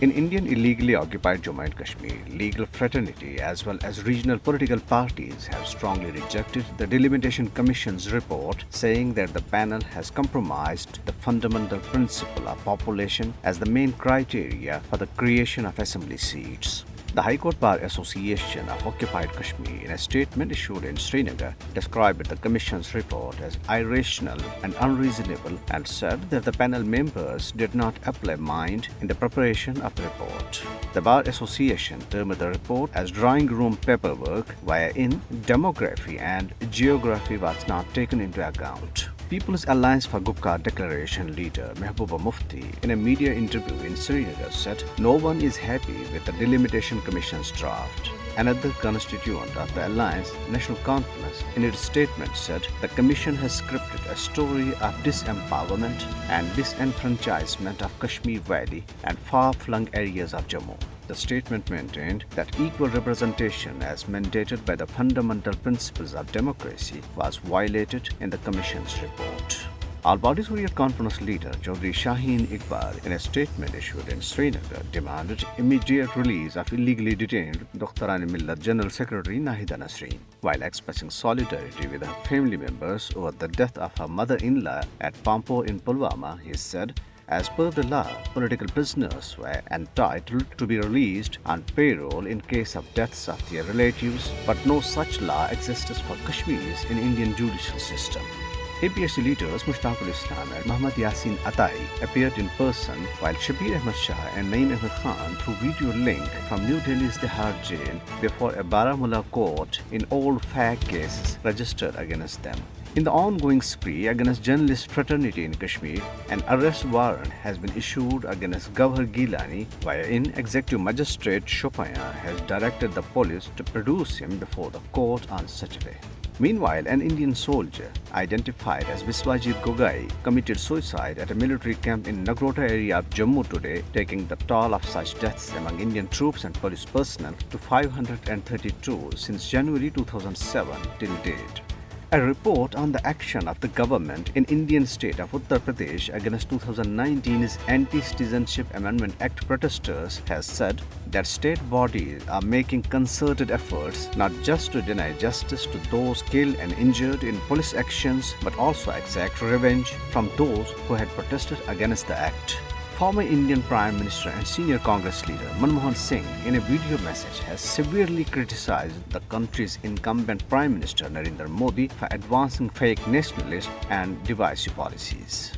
In Indian illegally occupied Jammu and Kashmir, legal fraternity as well as regional political parties have strongly rejected the Delimitation Commission's report, saying that the panel has compromised the fundamental principle of population as the main criteria for the creation of assembly seats. The High Court Bar Association of Occupied Kashmir, in a statement issued in Srinagar, described the Commission's report as irrational and unreasonable and said that the panel members did not apply mind in the preparation of the report. The Bar Association termed the report as drawing room paperwork wherein demography and geography was not taken into account. People's Alliance for Gupka Declaration leader Mehbooba Mufti, in a media interview in Srinagar, said no one is happy with the Delimitation Commission's draft. Another constituent of the Alliance, National Conference, in its statement said the Commission has scripted a story of disempowerment and disenfranchisement of Kashmir Valley and far-flung areas of Jammu. The statement maintained that equal representation as mandated by the fundamental principles of democracy was violated in the Commission's report. All Parties Hurriyat Conference leader Chaudhry Shaheen Iqbal, in a statement issued in Srinagar, demanded immediate release of illegally detained Dr. General Secretary Nahida Nasreen. While expressing solidarity with her family members over the death of her mother-in-law at Pampore in Pulwama, he said, as per the law, political prisoners were entitled to be released on parole in case of deaths of their relatives, but no such law exists for Kashmiris in Indian judicial system. APSC leaders Mushtaqul Islam and Muhammad Yasin Atai appeared in person, while Shabir Ahmad Shah and Naeem Ahmed Khan through video link from New Delhi's Tihar jail before a Baramulla court in all fact cases registered against them. In the ongoing spree against journalist fraternity in Kashmir, an arrest warrant has been issued against Gawhar Gilani, wherein Executive Magistrate Shopaya has directed the police to produce him before the court on Saturday. Meanwhile, an Indian soldier, identified as Biswajit Gogai, committed suicide at a military camp in Nagrota area of Jammu today, taking the toll of such deaths among Indian troops and police personnel to 532 since January 2007 till date. A report on the action of the government in Indian state of Uttar Pradesh against 2019's Anti-Citizenship Amendment Act protesters has said that state bodies are making concerted efforts not just to deny justice to those killed and injured in police actions, but also exact revenge from those who had protested against the act. Former Indian Prime Minister and senior Congress leader Manmohan Singh, in a video message, has severely criticized the country's incumbent Prime Minister Narendra Modi for advancing fake nationalist and divisive policies.